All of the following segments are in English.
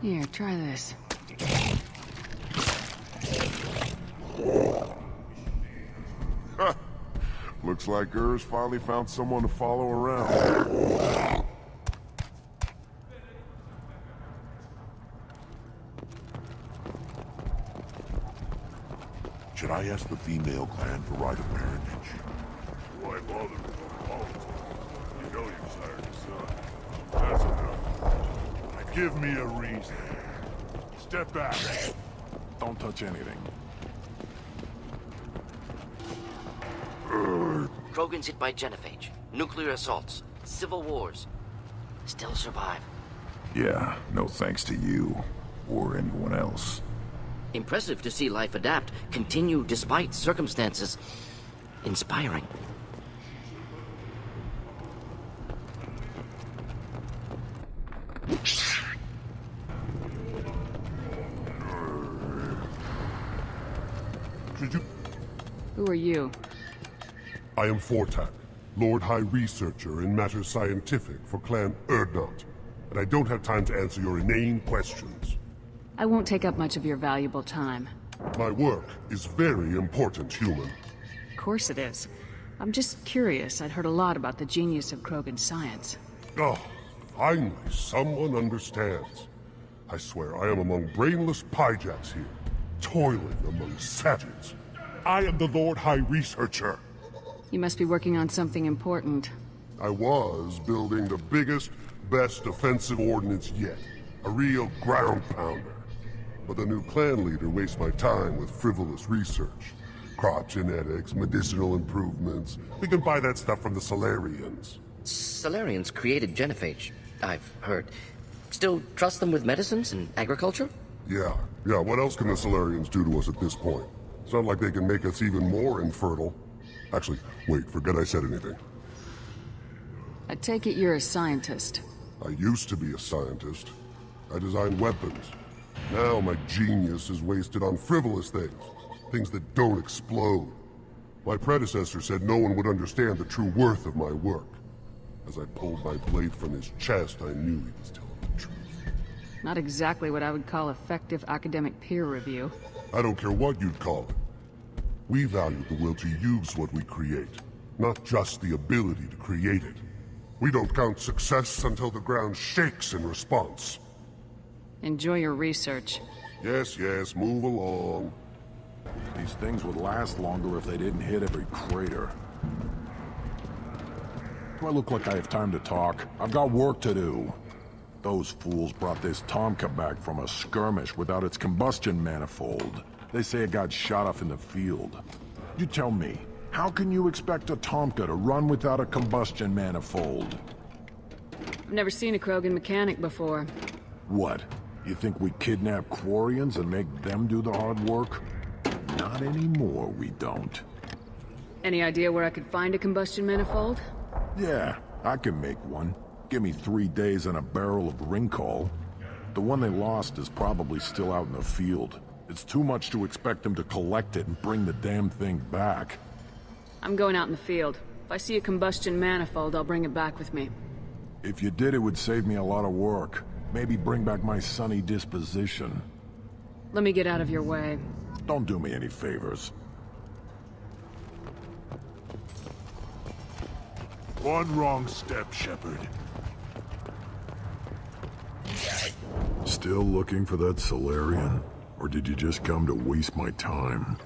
Here, try this. Looks like Urs finally found someone to follow around. Should I ask the female clan for rite of parentage? Why bother with politics? You know you sired your son. That's enough. Now give me a reason. Step back. Don't touch anything. Krogan's hit by genophage, nuclear assaults, civil wars. Still survive. Yeah, no thanks to you. Or anyone else. Impressive to see life adapt, continue despite circumstances. Inspiring. Who are you? I am Fortak, Lord High Researcher in matters scientific for Clan Urdnot, and I don't have time to answer your inane questions. I won't take up much of your valuable time. My work is very important, human. Of course it is. I'm just curious. I'd heard a lot about the genius of Krogan science. Oh, finally, someone understands. I swear I am among brainless pyjaks here, toiling among savages. I am the Lord High Researcher. You must be working on something important. I was building the biggest, best defensive ordnance yet. A real ground pounder. But the new clan leader wastes my time with frivolous research. Crop genetics, medicinal improvements. We can buy that stuff from the Solarians. Solarians created genophage, I've heard. Still trust them with medicines and agriculture? Yeah, what else can the Solarians do to us at this point? It's not like they can make us even more infertile. Actually, wait, forget I said anything. I take it you're a scientist. I used to be a scientist. I designed weapons. Now my genius is wasted on frivolous things. Things that don't explode. My predecessor said no one would understand the true worth of my work. As I pulled my blade from his chest, I knew he was telling the truth. Not exactly what I would call effective academic peer review. I don't care what you'd call it. We value the will to use what we create, not just the ability to create it. We don't count success until the ground shakes in response. Enjoy your research. Yes, move along. These things would last longer if they didn't hit every crater. Do I look like I have time to talk? I've got work to do. Those fools brought this Tomka back from a skirmish without its combustion manifold. They say it got shot off in the field. You tell me, how can you expect a Tomka to run without a combustion manifold? I've never seen a Krogan mechanic before. What? You think we kidnap Quarians and make them do the hard work? Not anymore, we don't. Any idea where I could find a combustion manifold? Yeah, I can make one. Give me 3 days and a barrel of Ringcall. The one they lost is probably still out in the field. It's too much to expect them to collect it and bring the damn thing back. I'm going out in the field. If I see a combustion manifold, I'll bring it back with me. If you did, it would save me a lot of work. Maybe bring back my sunny disposition. Let me get out of your way. Don't do me any favors. One wrong step, Shepard. Still looking for that Solarian? Or did you just come to waste my time?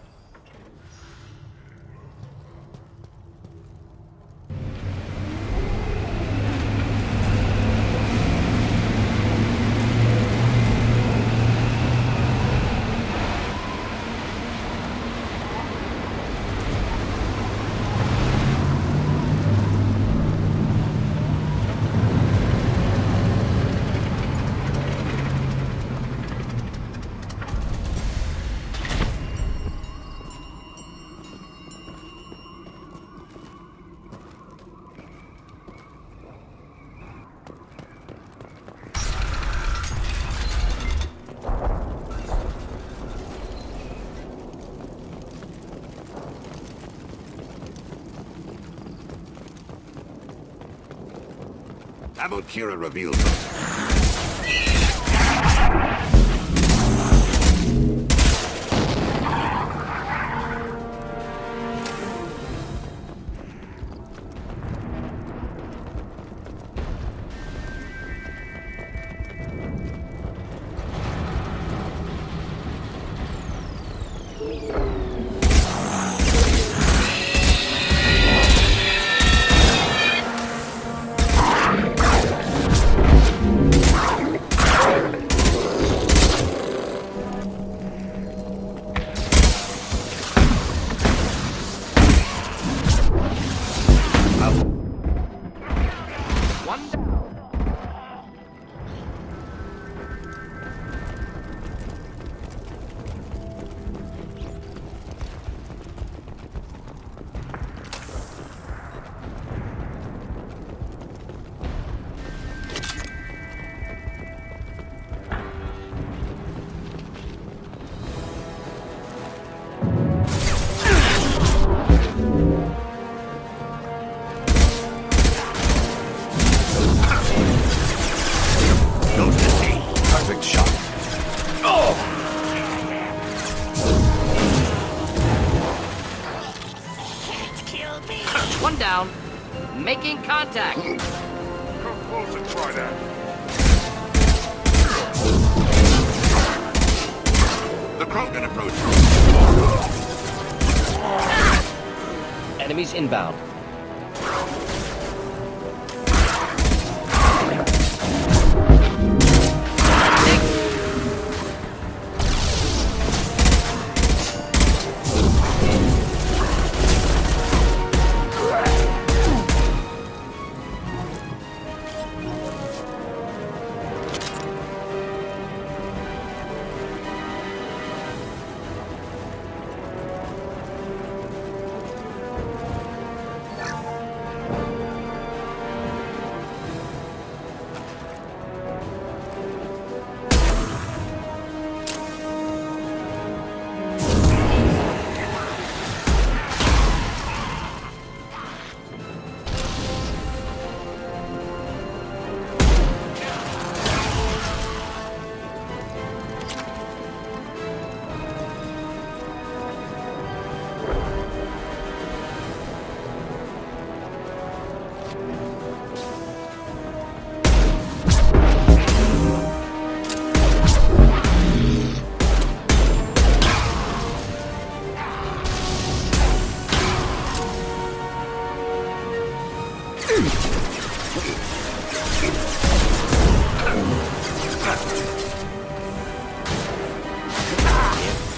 Abu Kira revealed them. One down. Making contact. Come close and try that. The Krogan approach. Enemies inbound.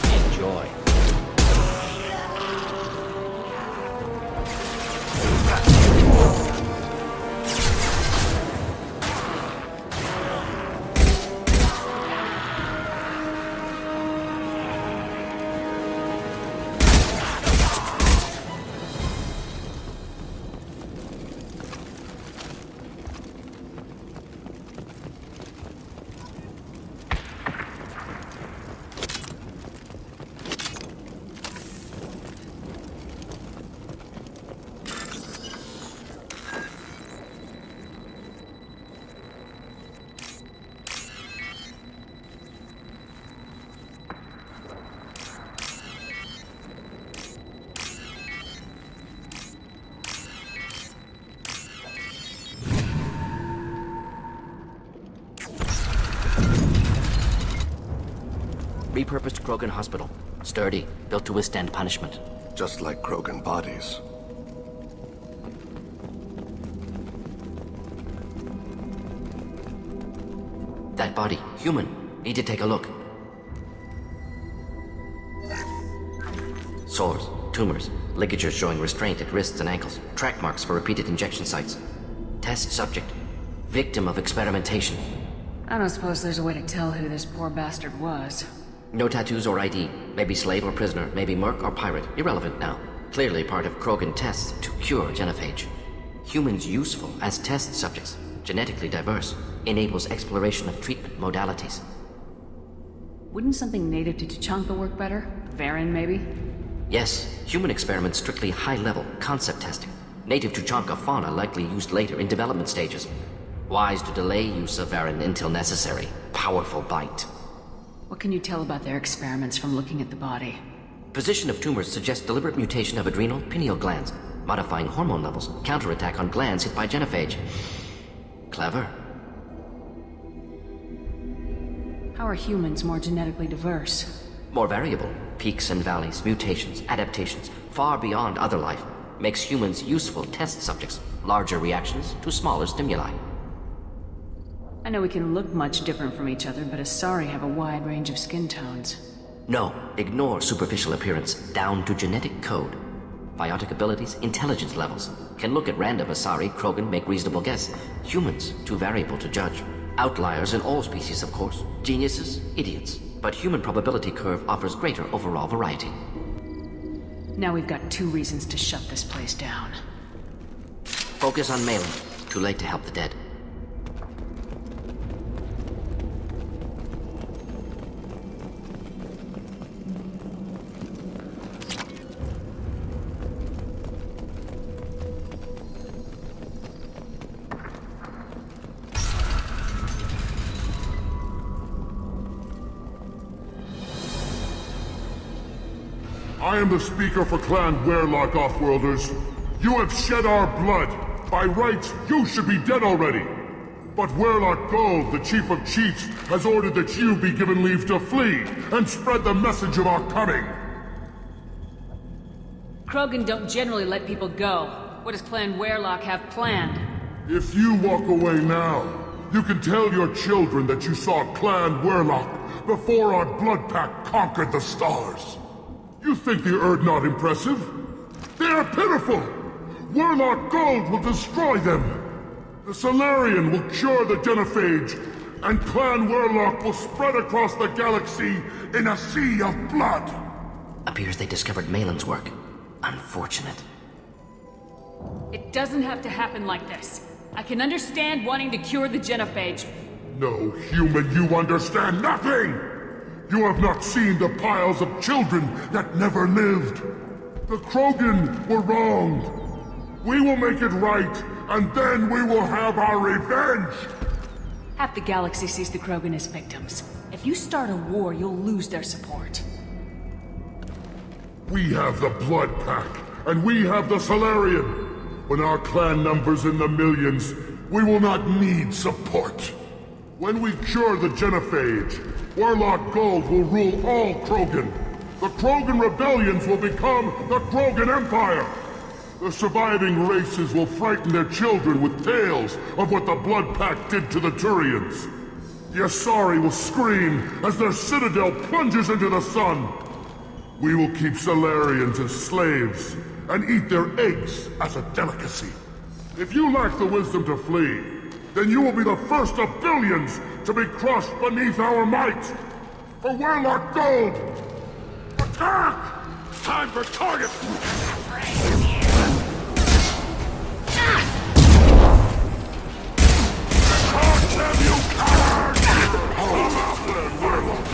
Enjoy. Repurposed Krogan hospital. Sturdy, built to withstand punishment. Just like Krogan bodies. That body, human. Need to take a look. Sores, tumors, ligatures showing restraint at wrists and ankles, track marks for repeated injection sites. Test subject, victim of experimentation. I don't suppose there's a way to tell who this poor bastard was. No tattoos or ID. Maybe slave or prisoner, maybe merc or pirate. Irrelevant now. Clearly part of Krogan tests to cure genophage. Humans useful as test subjects. Genetically diverse. Enables exploration of treatment modalities. Wouldn't something native to Tuchanka work better? Varen, maybe? Yes, human experiments strictly high-level concept testing. Native Tuchanka fauna likely used later in development stages. Wise to delay use of Varen until necessary. Powerful bite. What can you tell about their experiments from looking at the body? Position of tumors suggests deliberate mutation of adrenal, pineal glands, modifying hormone levels, counterattack on glands hit by genophage. Clever. How are humans more genetically diverse? More variable. Peaks and valleys, mutations, adaptations, far beyond other life. Makes humans useful test subjects. Larger reactions to smaller stimuli. I know we can look much different from each other, but Asari have a wide range of skin tones. No, ignore superficial appearance, down to genetic code. Biotic abilities, intelligence levels. Can look at random Asari, Krogan, make reasonable guess. Humans, too variable to judge. Outliers in all species, of course. Geniuses, idiots. But human probability curve offers greater overall variety. Now we've got 2 reasons to shut this place down. Focus on Malin. Too late to help the dead. I am the speaker for Clan Werlock, Offworlders. You have shed our blood. By rights, you should be dead already. But Werlock Gold, the Chief of Chiefs, has ordered that you be given leave to flee and spread the message of our coming. Krogan don't generally let people go. What does Clan Werlock have planned? If you walk away now, you can tell your children that you saw Clan Werlock before our blood pact conquered the stars. You think the Erd not impressive? They are pitiful! Werlock Gold will destroy them! The Solarian will cure the genophage, and Clan Werlock will spread across the galaxy in a sea of blood! Appears they discovered Malin's work. Unfortunate. It doesn't have to happen like this. I can understand wanting to cure the genophage. No, human, you understand nothing! You have not seen the piles of children that never lived. The Krogan were wronged. We will make it right, and then we will have our revenge! Half the galaxy sees the Krogan as victims. If you start a war, you'll lose their support. We have the Blood Pack, and we have the Solarian. When our clan numbers in the millions, we will not need support. When we cure the genophage, Werlock Gold will rule all Krogan. The Krogan rebellions will become the Krogan Empire. The surviving races will frighten their children with tales of what the Blood Pact did to the Turians. The Asari will scream as their citadel plunges into the sun. We will keep Solarians as slaves and eat their eggs as a delicacy. If you lack the wisdom to flee, then you will be the first of billions to be crushed beneath our might! For Werlock Gold! Attack! Time for target! Charge them, you cowards! Come out then, Werlock!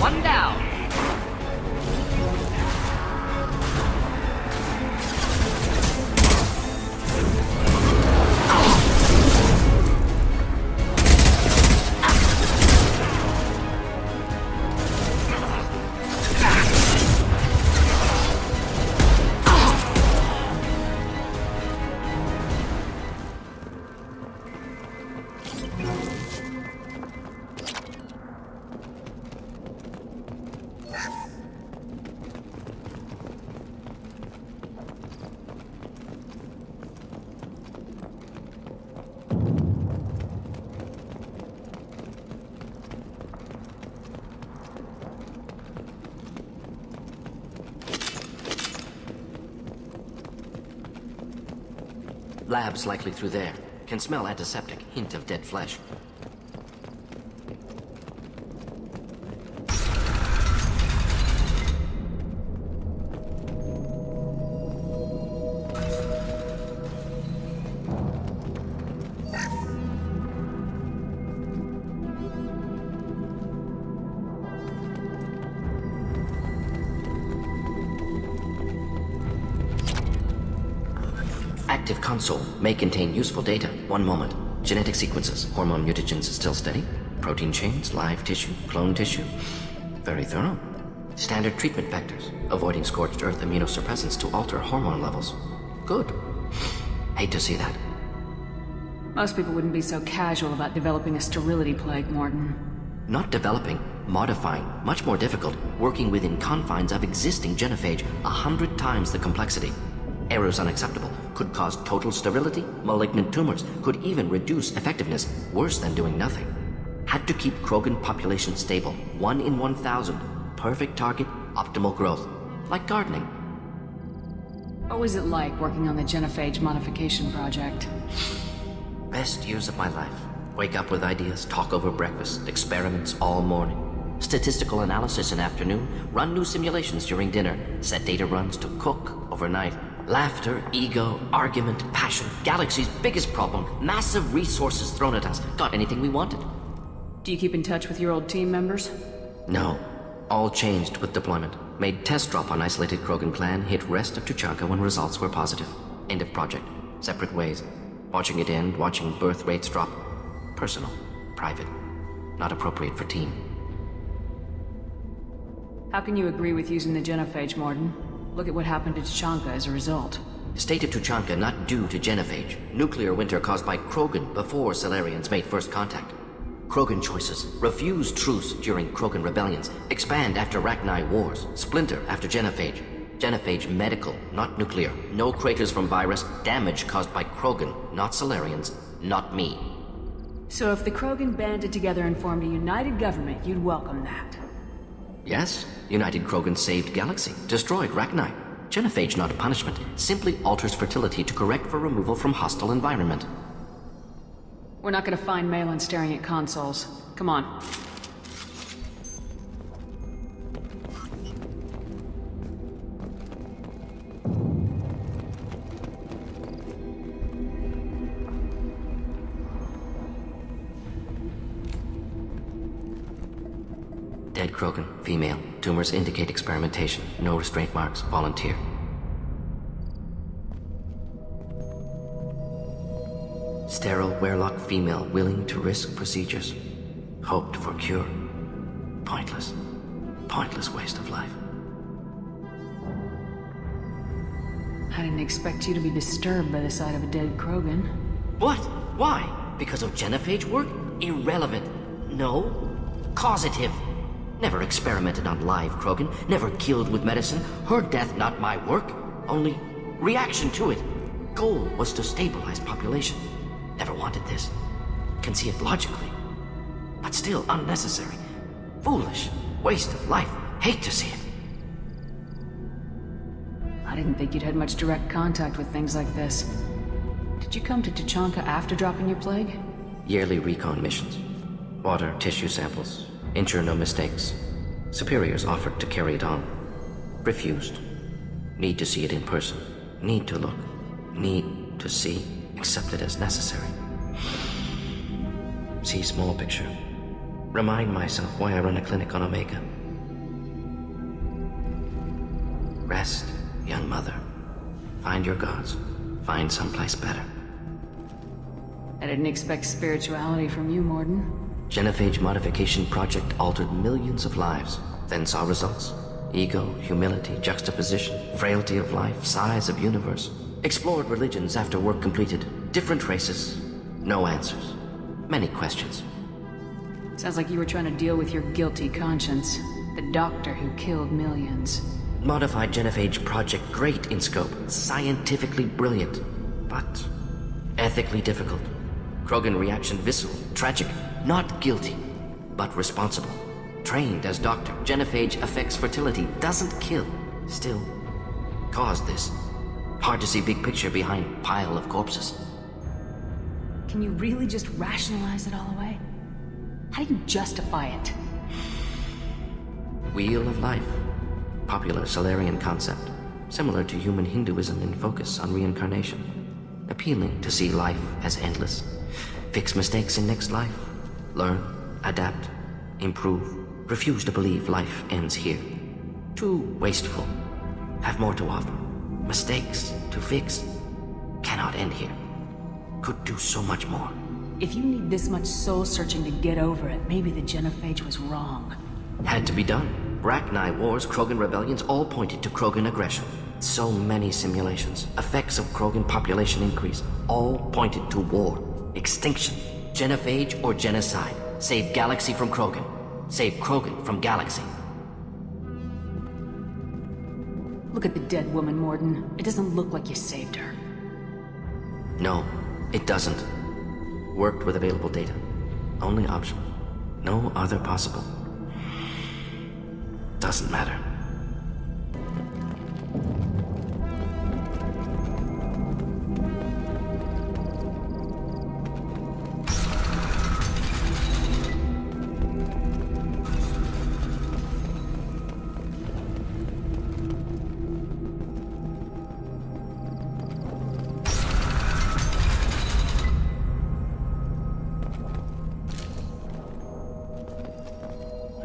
One down. Labs likely through there. Can smell antiseptic, hint of dead flesh. Active console may contain useful data. One moment. Genetic sequences, hormone mutagens still steady. Protein chains, live tissue, clone tissue. Very thorough. Standard treatment factors, avoiding scorched earth immunosuppressants to alter hormone levels. Good. Hate to see that. Most people wouldn't be so casual about developing a sterility plague, Morton. Not developing, modifying, much more difficult, working within confines of existing genophage, 100 times the complexity. Errors unacceptable, could cause total sterility, malignant tumors, could even reduce effectiveness, worse than doing nothing. Had to keep Krogan population stable, 1 in 1,000. Perfect target, optimal growth. Like gardening. What was it like working on the genophage modification project? Best years of my life. Wake up with ideas, talk over breakfast, experiments all morning. Statistical analysis in afternoon, run new simulations during dinner, set data runs to cook overnight. Laughter, ego, argument, passion, galaxy's biggest problem, massive resources thrown at us. Got anything we wanted. Do you keep in touch with your old team members? No. All changed with deployment. Made test drop on isolated Krogan clan, hit rest of Tuchanka when results were positive. End of project. Separate ways. Watching it end, watching birth rates drop. Personal. Private. Not appropriate for team. How can you agree with using the genophage, Morton? Look at what happened to Tuchanka as a result. State of Tuchanka not due to genophage. Nuclear winter caused by Krogan before Solarians made first contact. Krogan choices. Refuse truce during Krogan rebellions. Expand after Rachni wars. Splinter after genophage. Genophage medical, not nuclear. No craters from virus. Damage caused by Krogan, not Solarians, not me. So if the Krogan banded together and formed a united government, you'd welcome that? Yes, United Krogan saved Galaxy, destroyed Rachni. Genophage not a punishment, simply alters fertility to correct for removal from hostile environment. We're not gonna find Malin staring at consoles. Come on. Dead Krogan, female. Tumors indicate experimentation. No restraint marks. Volunteer. Sterile, werelock female, willing to risk procedures. Hoped for cure. Pointless. Pointless waste of life. I didn't expect you to be disturbed by the sight of a dead Krogan. What? Why? Because of genophage work? Irrelevant. No. Causative. Never experimented on live Krogan. Never killed with medicine. Her death not my work. Only reaction to it. Goal was to stabilize population. Never wanted this. Can see it logically. But still unnecessary. Foolish. Waste of life. Hate to see it. I didn't think you'd had much direct contact with things like this. Did you come to Tuchanka after dropping your plague? Yearly recon missions. Water, tissue samples. Ensure no mistakes. Superiors offered to carry it on. Refused. Need to see it in person. Need to look. Need to see. Accept it as necessary. See small picture. Remind myself why I run a clinic on Omega. Rest, young mother. Find your gods. Find someplace better. I didn't expect spirituality from you, Morton. Genophage modification project altered millions of lives, then saw results. Ego, humility, juxtaposition, frailty of life, size of universe. Explored religions after work completed. Different races. No answers. Many questions. Sounds like you were trying to deal with your guilty conscience. The doctor who killed millions. Modified genophage project great in scope. Scientifically brilliant. But ethically difficult. Krogan reaction visceral, tragic. Not guilty, but responsible. Trained as doctor. Genophage affects fertility. Doesn't kill. Still, caused this. Hard to see big picture behind pile of corpses. Can you really just rationalize it all away? How do you justify it? Wheel of life. Popular Solarian concept. Similar to human Hinduism in focus on reincarnation. Appealing to see life as endless. Fix mistakes in next life. Learn, adapt, improve. Refuse to believe life ends here. Too wasteful. Have more to offer. Mistakes to fix. cannot end here. Could do so much more. If you need this much soul-searching to get over it, maybe the genophage was wrong. Had to be done. Rachni wars, Krogan rebellions, all pointed to Krogan aggression. So many simulations, effects of Krogan population increase, all pointed to war, extinction, genophage or genocide. Save galaxy from Krogan. Save Krogan from galaxy. Look at the dead woman, Morden. It doesn't look like you saved her. No, it doesn't. Worked with available data. Only option. No other possible. Doesn't matter.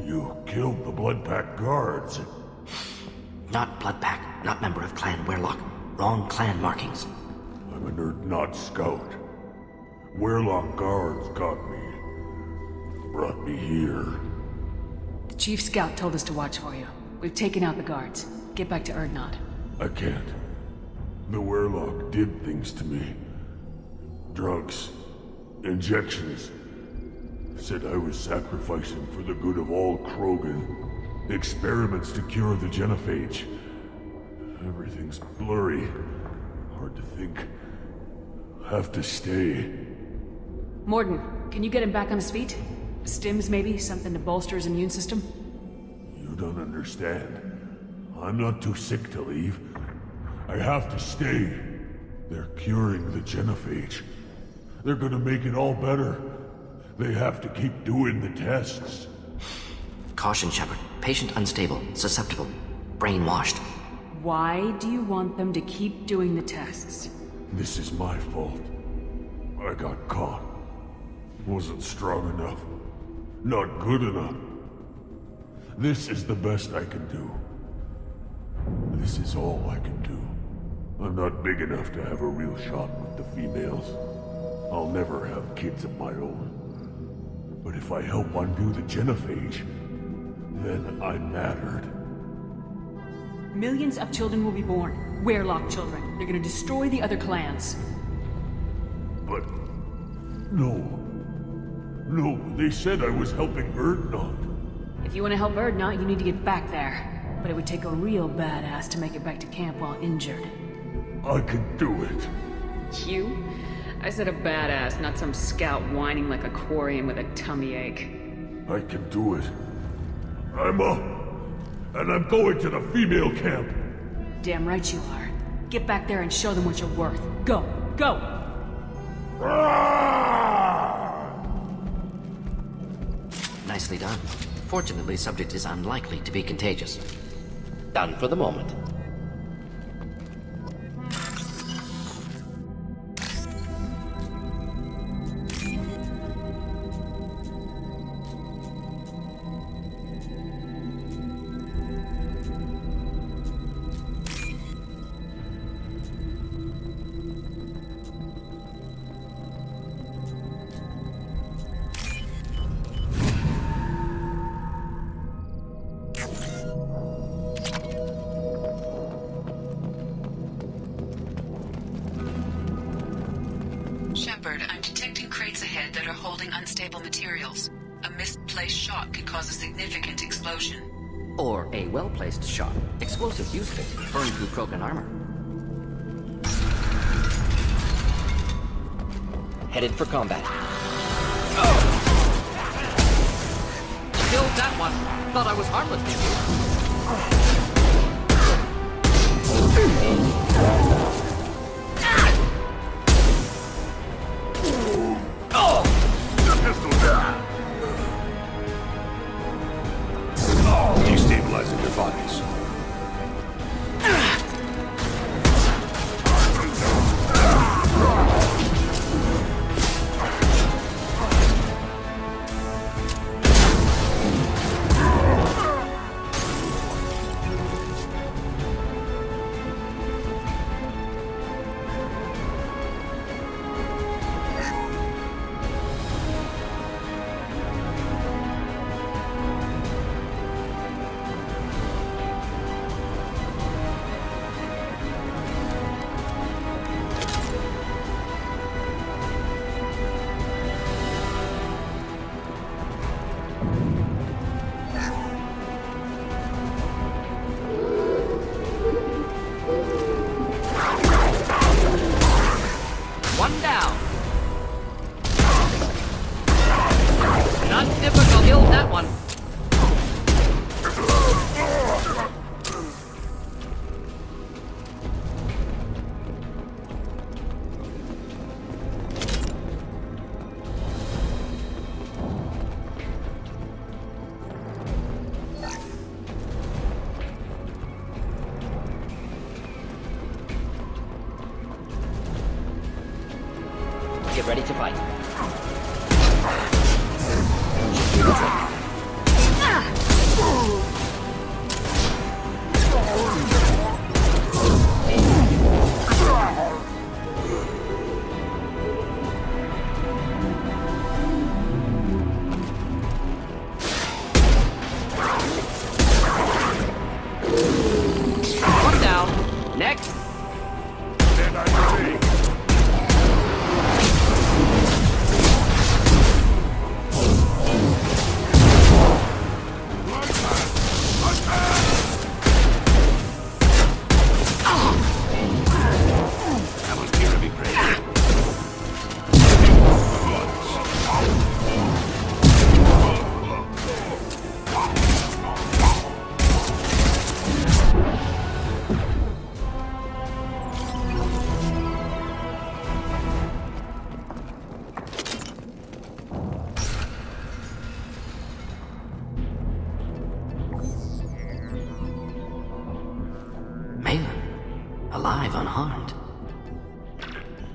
You killed the Blood Pack guards. Not Bloodpack, not member of Clan Werlock. Wrong clan markings. I'm a nerd, not scout. Werlock guards got me. Brought me here. The Chief Scout told us to watch for you. We've taken out the guards. Get back to Erdnot. I can't. The Werlock did things to me. Drugs. Injections. Said I was sacrificing for the good of all Krogan. Experiments to cure the genophage. Everything's blurry. Hard to think. Have to stay. Morden, can you get him back on his feet? Stims, maybe? Something to bolster his immune system? You don't understand. I'm not too sick to leave. I have to stay. They're curing the genophage. They're gonna make it all better. They have to keep doing the tests. Caution, Shepard. Patient unstable, susceptible, brainwashed. Why do you want them to keep doing the tests? This is my fault. I got caught. Wasn't strong enough. Not good enough. This is the best I can do. This is all I can do. I'm not big enough to have a real shot with the females. I'll never have kids of my own. But if I help undo the genophage, then I mattered. Millions of children will be born. Werlock children. They're gonna destroy the other clans. But... no. No, they said I was helping Erdnot. If you want to help Erdnot, you need to get back there. But it would take a real badass to make it back to camp while injured. I can do it. You? I said a badass, not some scout whining like a quarian with a tummy ache. I can do it. I'm up. And I'm going to the female camp. Damn right you are. Get back there and show them what you're worth. Go! Go! Nicely done. Fortunately, subject is unlikely to be contagious. Done for the moment. Shepard, I'm detecting crates ahead that are holding unstable materials. A misplaced shot could cause a significant explosion. Or a well-placed shot. Explosive use fit. Burn through Krogan armor. Headed for combat. Killed that one. Thought I was harmless, Destabilizing their bodies. ready to fight. Should do the trick. One down. Next. Stand on your feet. That was terribly crazy. Malin, alive, unharmed.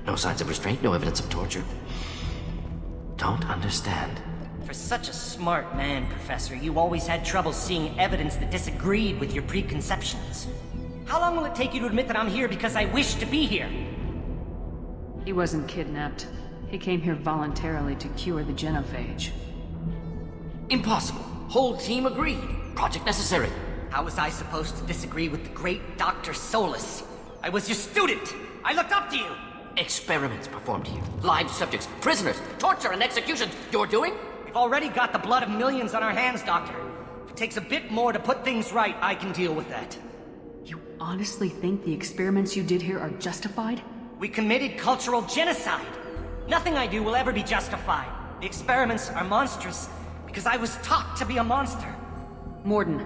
No signs of restraint, no evidence of torture. Don't understand. For such a smart man, Professor, you always had trouble seeing evidence that disagreed with your preconceptions. How long will it take you to admit that I'm here because I wish to be here? He wasn't kidnapped. He came here voluntarily to cure the genophage. Impossible. Whole team agreed. Project necessary. How was I supposed to disagree with the great Dr. Solus? I was your student! I looked up to you! Experiments performed here. Live subjects, prisoners, torture and executions. You're doing? We've already got the blood of millions on our hands, Doctor. If it takes a bit more to put things right, I can deal with that. You honestly think the experiments you did here are justified? We committed cultural genocide. Nothing I do will ever be justified. The experiments are monstrous because I was taught to be a monster. Morden,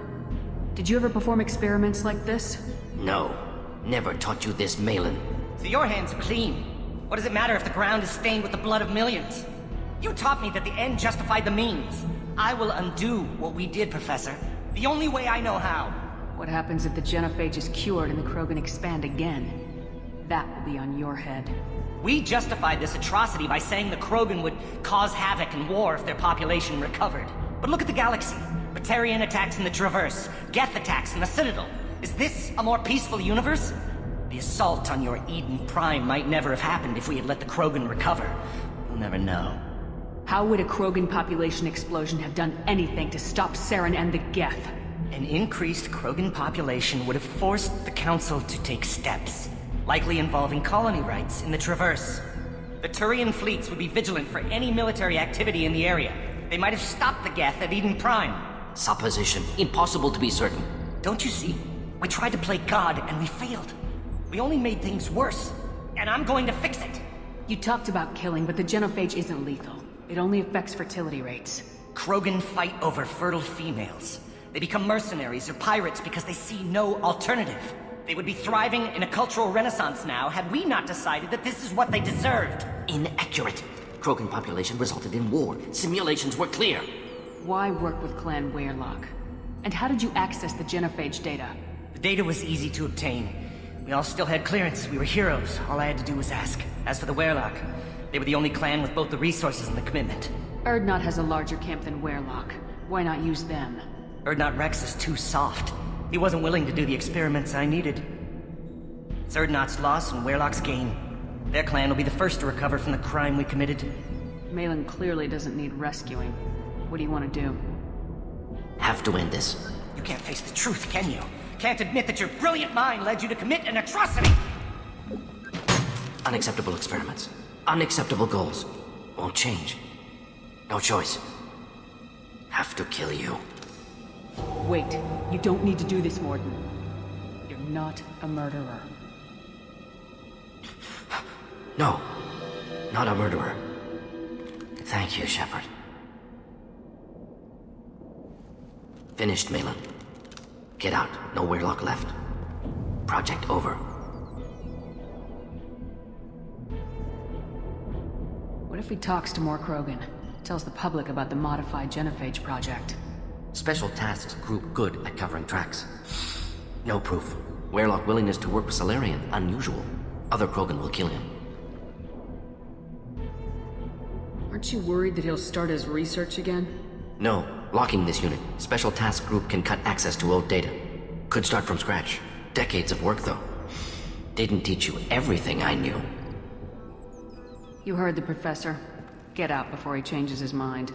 did you ever perform experiments like this? No. Never taught you this, Malin. So your hands are clean. What does it matter if the ground is stained with the blood of millions? You taught me that the end justified the means. I will undo what we did, Professor. The only way I know how. What happens if the genophage is cured and the Krogan expand again? That will be on your head. We justified this atrocity by saying the Krogan would cause havoc and war if their population recovered. But look at the galaxy. Batarian attacks in the Traverse, Geth attacks in the Citadel. Is this a more peaceful universe? The assault on your Eden Prime might never have happened if we had let the Krogan recover. We'll never know. How would a Krogan population explosion have done anything to stop Saren and the Geth? An increased Krogan population would have forced the Council to take steps, likely involving colony rights in the Traverse. The Turian fleets would be vigilant for any military activity in the area. They might have stopped the Geth at Eden Prime. Supposition. Impossible to be certain. Don't you see? We tried to play God and we failed. We only made things worse. And I'm going to fix it. You talked about killing, but the genophage isn't lethal. It only affects fertility rates. Krogan fight over fertile females. They become mercenaries or pirates because they see no alternative. They would be thriving in a cultural renaissance now had we not decided that this is what they deserved. Inaccurate. Krogan population resulted in war. Simulations were clear. Why work with Clan Weirlock? And how did you access the genophage data? The data was easy to obtain. We all still had clearance. We were heroes. All I had to do was ask. As for the Weirlock, they were the only clan with both the resources and the commitment. Erdnot has a larger camp than Weirlock. Why not use them? Erdnot Rex is too soft. He wasn't willing to do the experiments I needed. It's Erdnot's loss and Weirlock's gain. Their clan will be the first to recover from the crime we committed. Malin clearly doesn't need rescuing. What do you want to do? Have to end this. You can't face the truth, can you? Can't admit that your brilliant mind led you to commit an atrocity! Unacceptable experiments. Unacceptable goals. Won't change. No choice. Have to kill you. Wait. You don't need to do this, Morden. You're not a murderer. No. Not a murderer. Thank you, Shepard. Finished, Malin. Get out. No Weirlock left. Project over. What if he talks to more Krogan? Tells the public about the modified genophage project? Special Tasks Group good at covering tracks. No proof. Weirlock willingness to work with Salarian, unusual. Other Krogan will kill him. Aren't you worried that he'll start his research again? No, locking this unit. Special task group can cut access to old data. Could start from scratch. Decades of work, though. Didn't teach you everything I knew. You heard the professor. Get out before he changes his mind.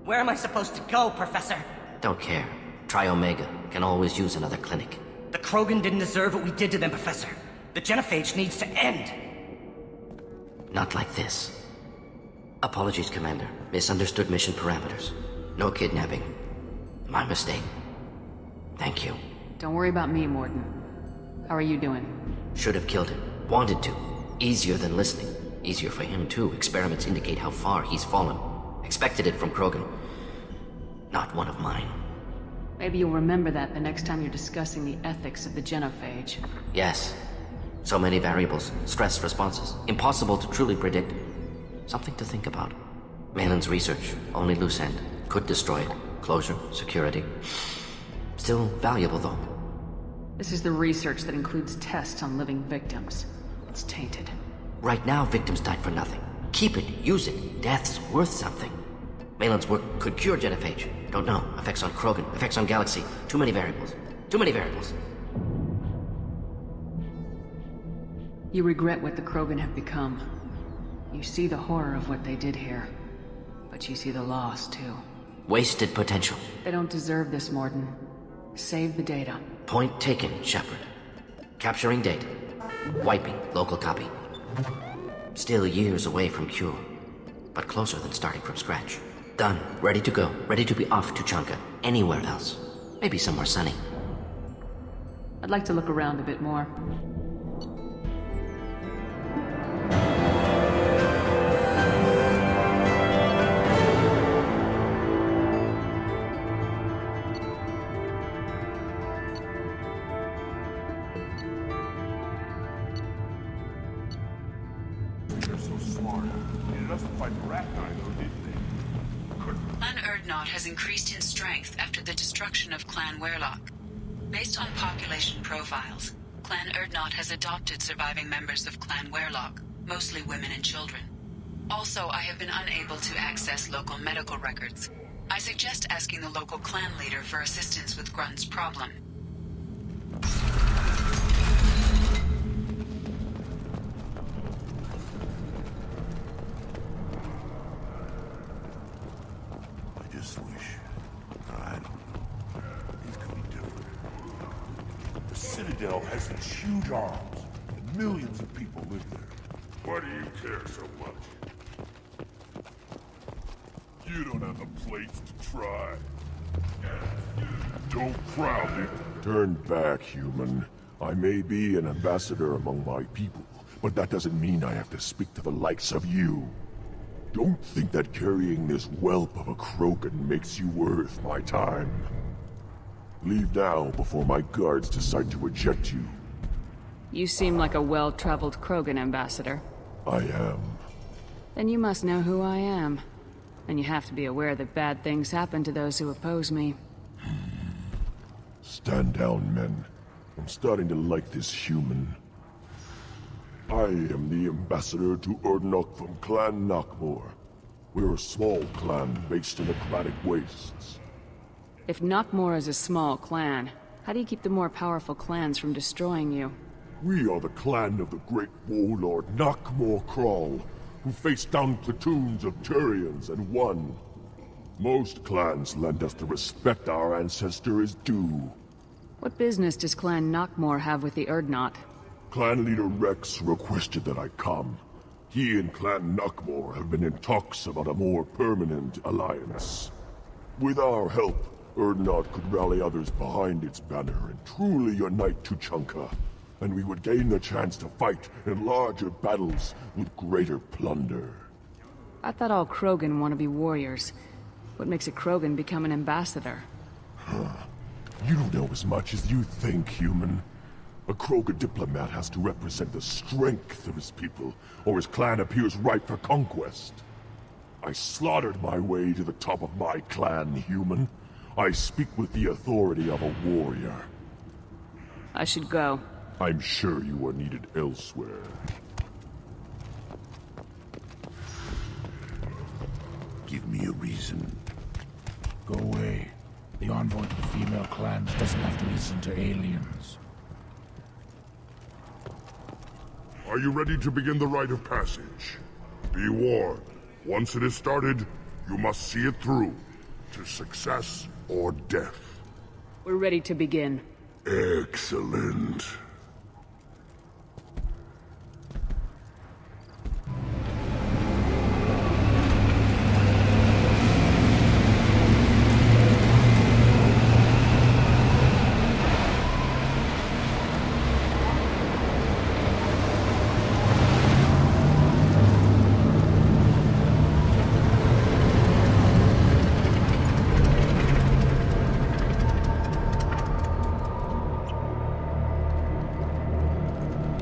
Where am I supposed to go, Professor? Don't care. Try Omega. Can always use another clinic. The Krogan didn't deserve what we did to them, Professor. The genophage needs to end. Not like this. Apologies, Commander. Misunderstood mission parameters. No kidnapping. My mistake. Thank you. Don't worry about me, Morden. How are you doing? Should have killed him. Wanted to. Easier than listening. Easier for him, too. Experiments indicate how far he's fallen. Expected it from Krogan. Not one of mine. Maybe you'll remember that the next time you're discussing the ethics of the genophage. Yes. So many variables. Stress responses. Impossible to truly predict. Something to think about. Malin's research. Only loose end. Could destroy it. Closure. Security. Still valuable, though. This is the research that includes tests on living victims. It's tainted. Right now, victims died for nothing. Keep it. Use it. Death's worth something. Malin's work could cure genophage. Don't know. Effects on Krogan. Effects on Galaxy. Too many variables. Too many variables. You regret what the Krogan have become. You see the horror of what they did here. But you see the loss, too. Wasted potential. They don't deserve this, Morden. Save the data. Point taken, Shepard. Capturing data. Wiping local copy. Still years away from cure. But closer than starting from scratch. Done. Ready to go. Ready to be off to Chanka. Anywhere else. Maybe somewhere sunny. I'd like to look around a bit more. They're so smart. They needed us to fight Arachni, though, didn't they? Clan Urdnot has increased in strength after the destruction of Clan Werlock. Based on population profiles, Clan Urdnot has adopted surviving members of Clan Werlock, mostly women and children. Also, I have been unable to access local medical records. I suggest asking the local clan leader for assistance with Grunt's problem. I just wish. I don't know. Things could be different. The Citadel has these huge arms, and millions of people live there. Why do you care so much? You don't have the plates to try. Don't crowd it. Turn back, human. I may be an ambassador among my people, but that doesn't mean I have to speak to the likes of you. Don't think that carrying this whelp of a Krogan makes you worth my time. Leave now before my guards decide to eject you. You seem like a well-traveled Krogan ambassador. I am. Then you must know who I am. And you have to be aware that bad things happen to those who oppose me. Stand down, men. I'm starting to like this human. I am the ambassador to Urdnot from Clan Nakmor. We're a small clan based in the Aquatic Wastes. If Nakmor is a small clan, how do you keep the more powerful clans from destroying you? We are the clan of the great warlord Nakmor Krall, who faced down platoons of Turians and won. Most clans lend us the respect our ancestor is due. What business does Clan Nakmor have with the Urdnot? Clan leader Rex requested that I come. He and Clan Nakmor have been in talks about a more permanent alliance. With our help, Urdnot could rally others behind its banner and truly unite Tuchanka, and we would gain the chance to fight in larger battles with greater plunder. I thought all Krogan want to be warriors. What makes a Krogan become an ambassador? You don't know as much as you think, human. A Krogan diplomat has to represent the strength of his people, or his clan appears ripe for conquest. I slaughtered my way to the top of my clan, human. I speak with the authority of a warrior. I should go. I'm sure you are needed elsewhere. Give me a reason. Go away. The envoy to the female clans doesn't have to listen to aliens. Are you ready to begin the rite of passage? Be warned, once it is started, you must see it through, to success or death. We're ready to begin. Excellent.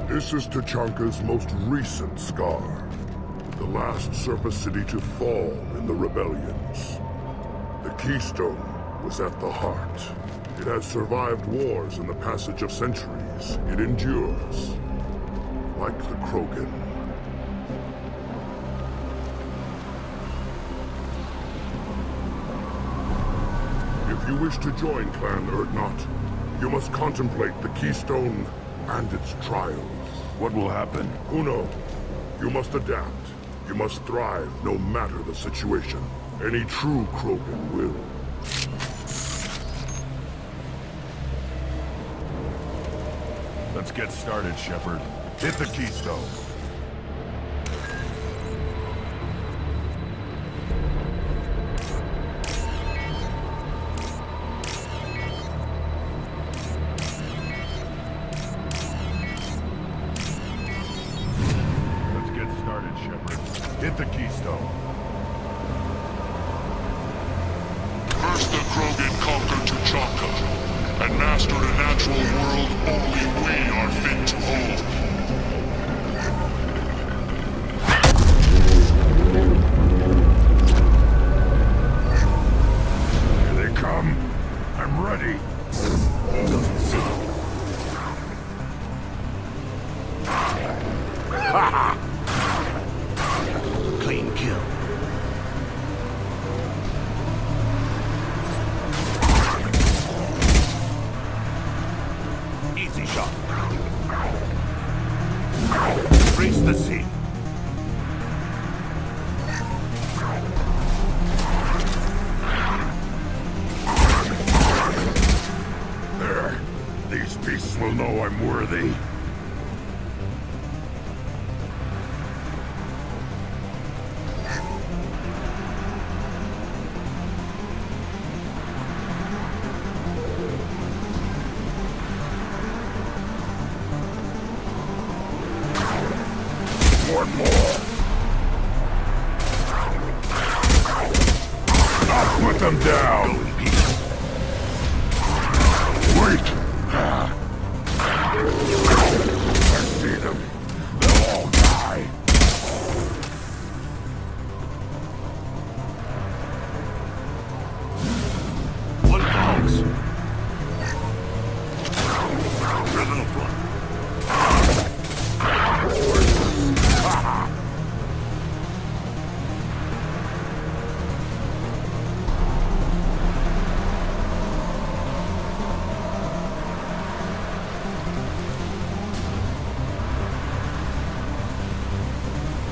This is Tachanka's most recent scar. The last surface city to fall in the rebellions. The Keystone was at the heart. It has survived wars and the passage of centuries. It endures. Like the Krogan. If you wish to join Clan Urdnot, you must contemplate the Keystone and its trials. What will happen? Who knows? You must adapt. You must thrive no matter the situation. Any true Krogan will. Let's get started, Shepard. Hit the Keystone. Hit the Keystone. First the Krogan conquered Tachanka, and mastered a natural world only we are fit to hold. Here they come. I'm ready. Clean kill. Easy shot. Race the sea. There. These beasts will know I'm worthy. One more. I'll put them down. Wait. I see them. They'll all die. One falls. Criminal front.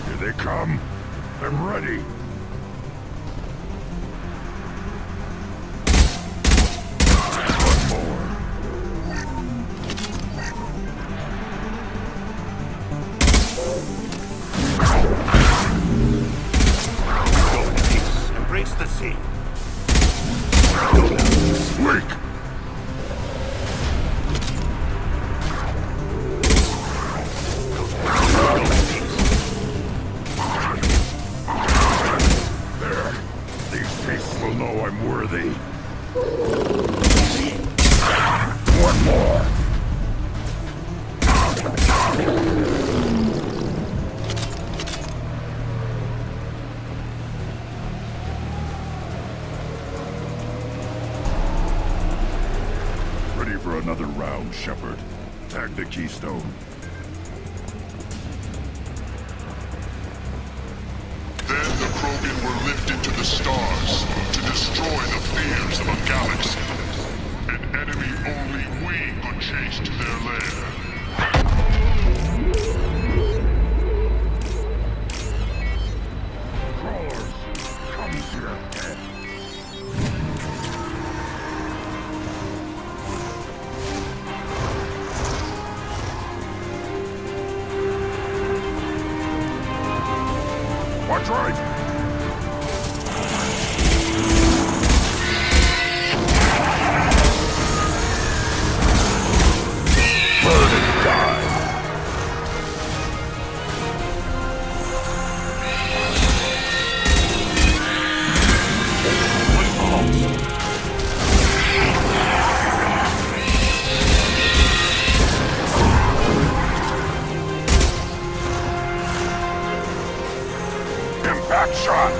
Here they come. I'm ready. One more. Go in peace. Embrace the sea. Wait. There. These beasts will know I'm worthy. One more. Ready for another round, Shepard. Tag the Keystone. Then the Krogan were lifted to the stars to destroy the fears of a galaxy. An enemy only we could chase to their lair. Crawlers, come to your death. Watch right! Impact shot!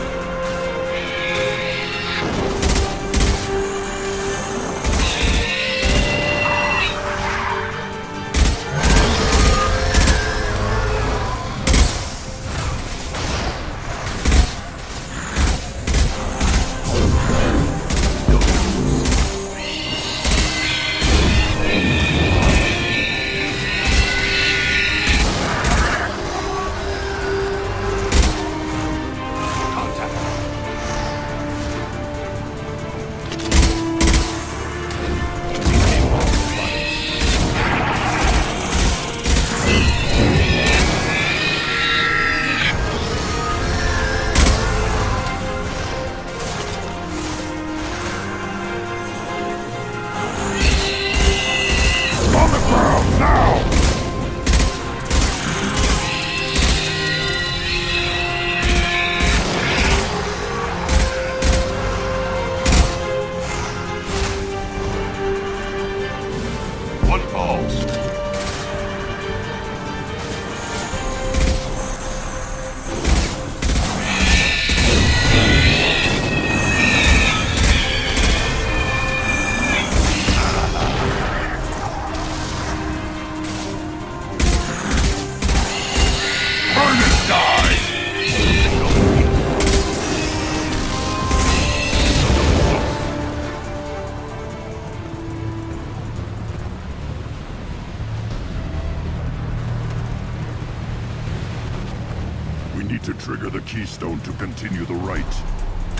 We need to trigger the keystone to continue the rite.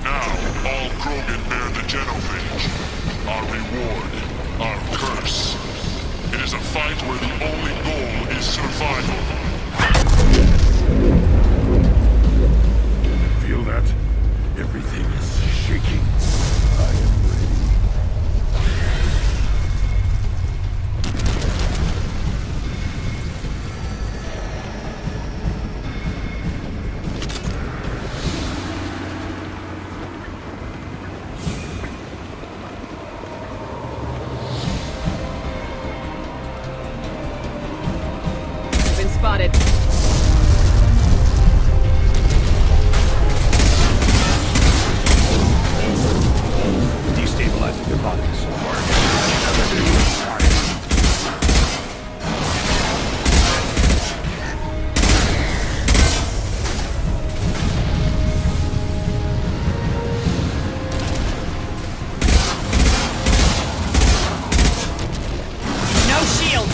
Now, all Krogan bear the genophage. Our reward, our curse. It is a fight where the only goal is survival. Feel that? Everything is shaking. I am ready. Been spotted. Destabilizing their bodies. No shield!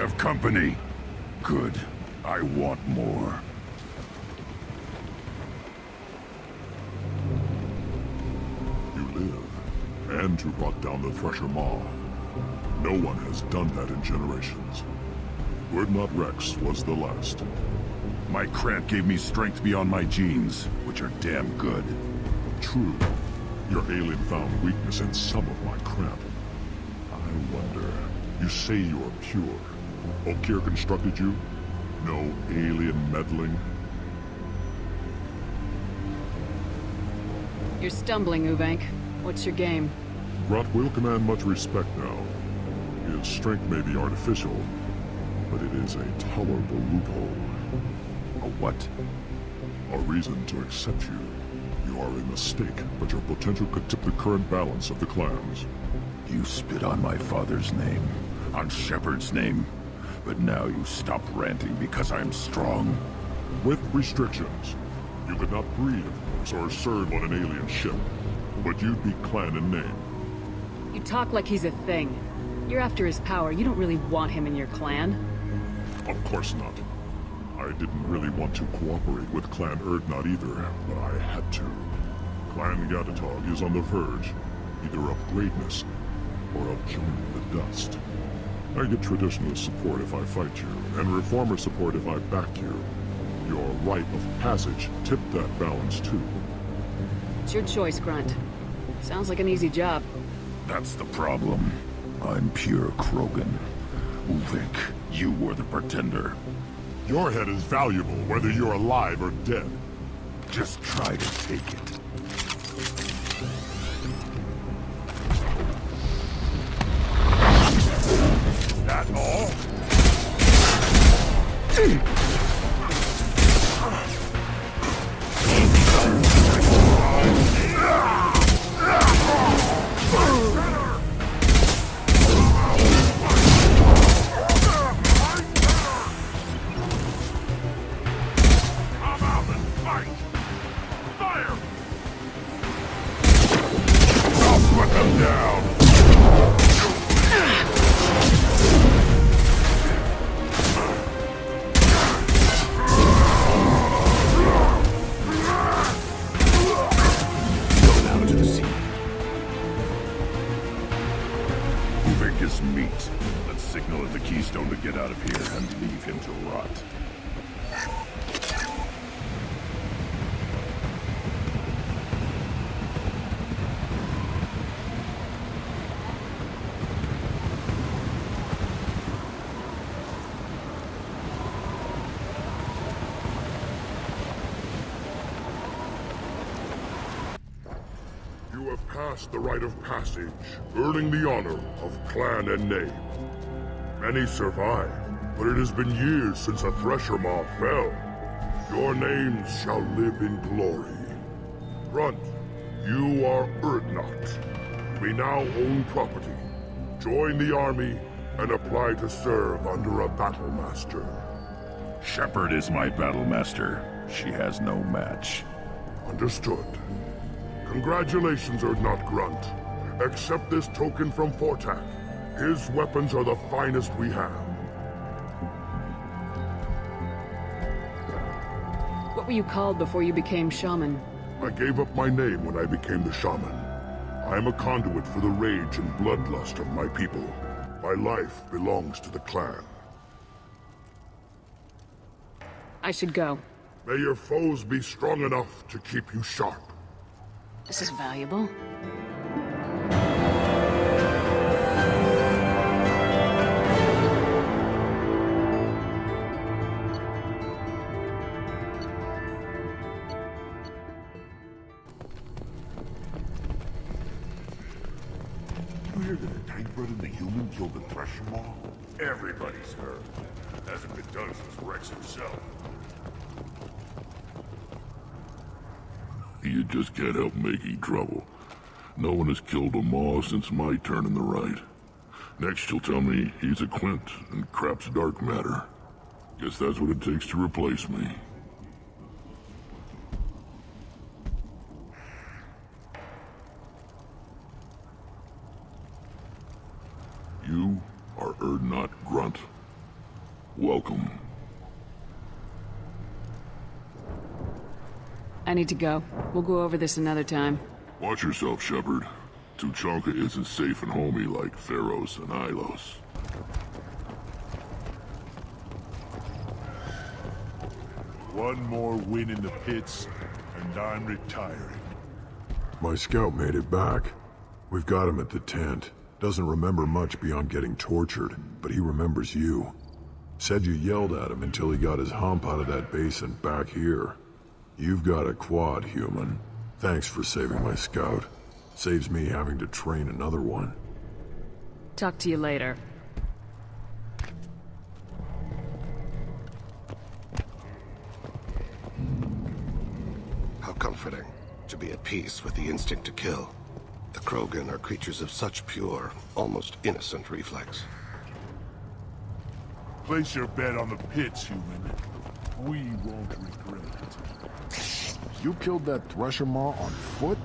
have company. Good. I want more. You live, and you brought down the Thresher Maw. No one has done that in generations. Urdnot Rex was the last. My Krant gave me strength beyond my genes, which are damn good. True, your alien found weakness in some of my Krant. I wonder, you say you're pure. Okier constructed you? No alien meddling? You're stumbling, Uvank. What's your game? Grunt will command much respect now. His strength may be artificial, but it is a tolerable loophole. A what? A reason to accept you. You are a mistake, but your potential could tip the current balance of the clans. You spit on my father's name, on Shepard's name, but now you stop ranting because I'm strong. With restrictions. You could not breed, of course, or serve on an alien ship, but you'd be clan in name. You talk like he's a thing. You're after his power. You don't really want him in your clan. Of course not. I didn't really want to cooperate with Clan Urdnot either, but I had to. Clan Gatatog is on the verge, either of greatness or of joining the dust. I get traditionalist support if I fight you, and reformer support if I back you. Your rite of passage tipped that balance too. It's your choice, Grunt. Sounds like an easy job. That's the problem. I'm pure Krogan. Uvik, you were the pretender. Your head is valuable whether you're alive or dead. Just try to take it. That all? You have passed the rite of passage, earning the honor of clan and name. Many survive, but it has been years since a Thresher Maw fell. Your names shall live in glory. Grunt, you are Urdnot. We now own property. Join the army and apply to serve under a battle master. Shepard is my battle master. She has no match. Understood. Congratulations, Urdnot Grunt. Accept this token from Fortak. His weapons are the finest we have. What were you called before you became shaman? I gave up my name when I became the shaman. I am a conduit for the rage and bloodlust of my people. My life belongs to the clan. I should go. May your foes be strong enough to keep you sharp. This is valuable. You hear that a tank bred in the human killed the Thresher Maw? Everybody's heard. Hasn't been done since Rex himself. You just can't help making trouble. No one has killed a Maw since my turn in the right. Next you'll tell me he's a Quint and crap's dark matter. Guess that's what it takes to replace me. You are Urdnot Grunt. Welcome. I need to go. We'll go over this another time. Watch yourself, Shepard. Tuchanka isn't safe and homey like Theros and Ilos. One more win in the pits, and I'm retiring. My scout made it back. We've got him at the tent. Doesn't remember much beyond getting tortured, but he remembers you. Said you yelled at him until he got his hump out of that basin back here. You've got a quad, human. Thanks for saving my scout. Saves me having to train another one. Talk to you later. How comforting to be at peace with the instinct to kill. The Krogan are creatures of such pure, almost innocent reflex. Place your bet on the pits, human. We won't regret it. You killed that Thresher Maw on foot?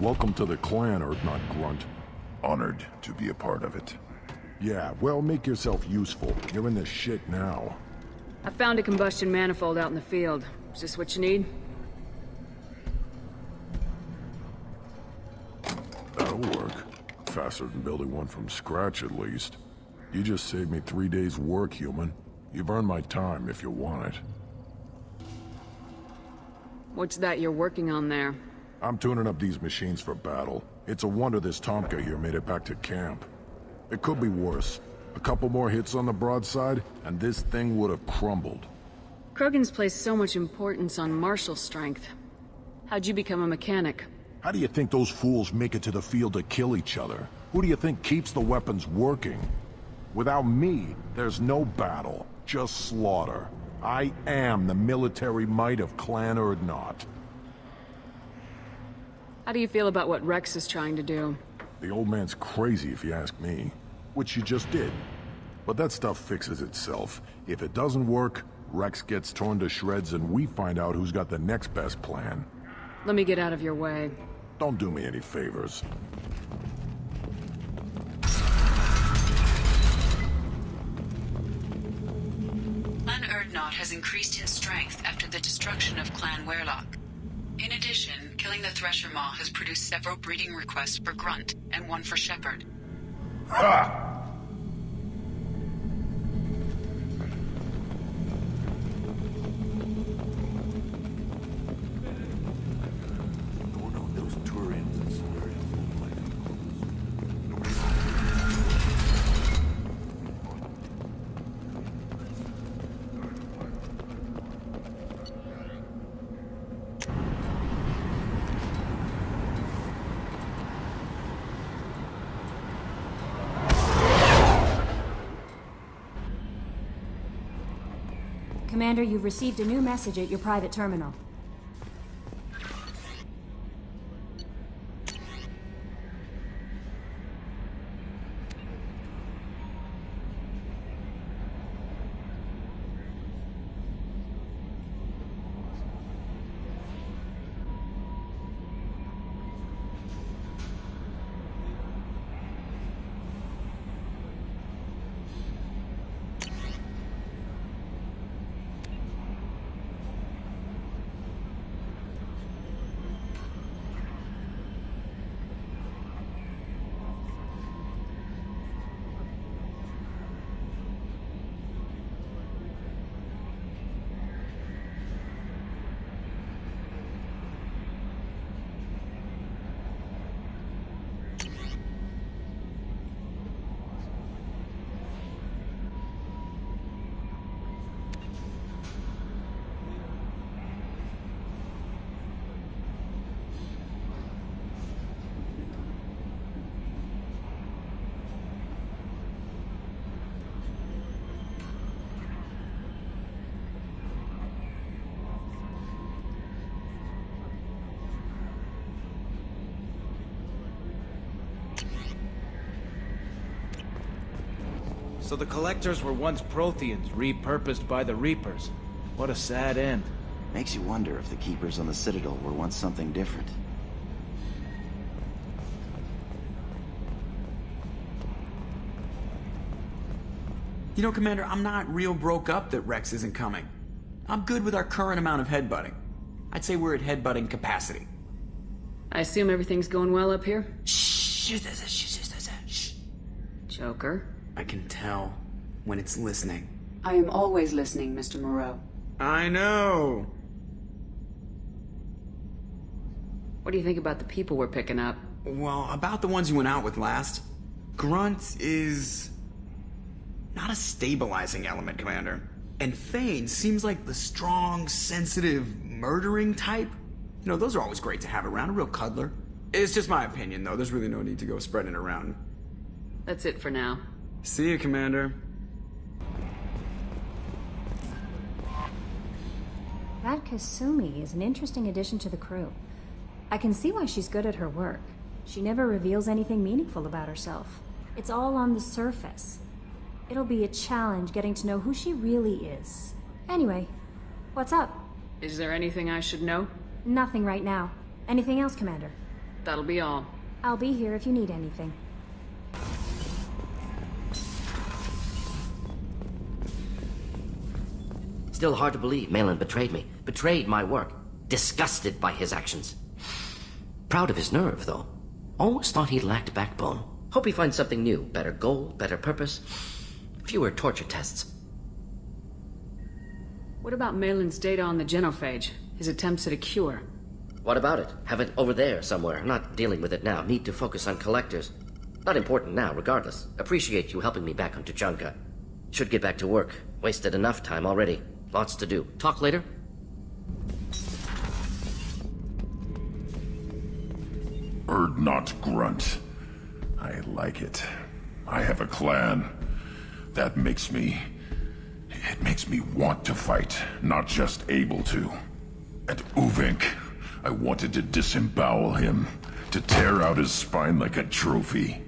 Welcome to the clan, Earthnot Grunt. Honored to be a part of it. Yeah, well, make yourself useful. You're in this shit now. I found a combustion manifold out in the field. Is this what you need? That'll work. Faster than building one from scratch, at least. You just saved me 3 days' work, human. You've earned my time if you want it. What's that you're working on there? I'm tuning up these machines for battle. It's a wonder this Tomka here made it back to camp. It could be worse. A couple more hits on the broadside, and this thing would have crumbled. Krogan's placed so much importance on martial strength. How'd you become a mechanic? How do you think those fools make it to the field to kill each other? Who do you think keeps the weapons working? Without me, there's no battle, just slaughter. I am the military might of Clan Urdnot. How do you feel about what Rex is trying to do? The old man's crazy if you ask me. Which you just did. But that stuff fixes itself. If it doesn't work, Rex gets torn to shreds and we find out who's got the next best plan. Let me get out of your way. Don't do me any favors. Clan Urdnot has increased in strength after the destruction of Clan Werlock. In addition, killing the Thresher Maw has produced several breeding requests for Grunt and one for Shepard. Oh no, those Turians and Solarians look like Commander, you've received a new message at your private terminal. So the Collectors were once Protheans, repurposed by the Reapers. What a sad end. Makes you wonder if the Keepers on the Citadel were once something different. You know, Commander, I'm not real broke up that Rex isn't coming. I'm good with our current amount of headbutting. I'd say we're at headbutting capacity. I assume everything's going well up here? Shh. Joker? I can tell when it's listening. I am always listening, Mr. Moreau. I know. What do you think about the people we're picking up? Well, about the ones you went out with last, Grunt is not a stabilizing element, Commander. And Thane seems like the strong, sensitive, murdering type. You know, those are always great to have around, a real cuddler. It's just my opinion, though. There's really no need to go spreading it around. That's it for now. See you, Commander. That Kasumi is an interesting addition to the crew. I can see why she's good at her work. She never reveals anything meaningful about herself. It's all on the surface. It'll be a challenge getting to know who she really is. Anyway, what's up? Is there anything I should know? Nothing right now. Anything else, Commander? That'll be all. I'll be here if you need anything. Still hard to believe Malin betrayed me. Betrayed my work. Disgusted by his actions. Proud of his nerve, though. Almost thought he lacked backbone. Hope he finds something new. Better goal, better purpose. Fewer torture tests. What about Malin's data on the genophage? His attempts at a cure? What about it? Have it over there somewhere. Not dealing with it now. Need to focus on collectors. Not important now, regardless. Appreciate you helping me back on Tuchanka. Should get back to work. Wasted enough time already. Lots to do. Talk later? Urdnot Grunt. I like it. I have a clan. That makes me... It makes me want to fight, not just able to. And Uvink, I wanted to disembowel him, to tear out his spine like a trophy.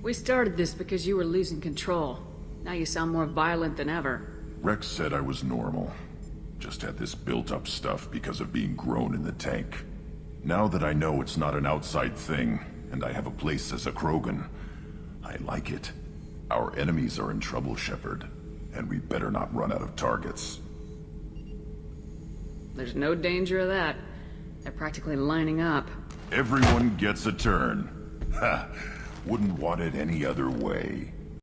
We started this because you were losing control. Now you sound more violent than ever. Rex said I was normal. Just had this built-up stuff because of being grown in the tank. Now that I know it's not an outside thing, and I have a place as a Krogan, I like it. Our enemies are in trouble, Shepard, and we better not run out of targets. There's no danger of that. They're practically lining up. Everyone gets a turn. Ha! Wouldn't want it any other way.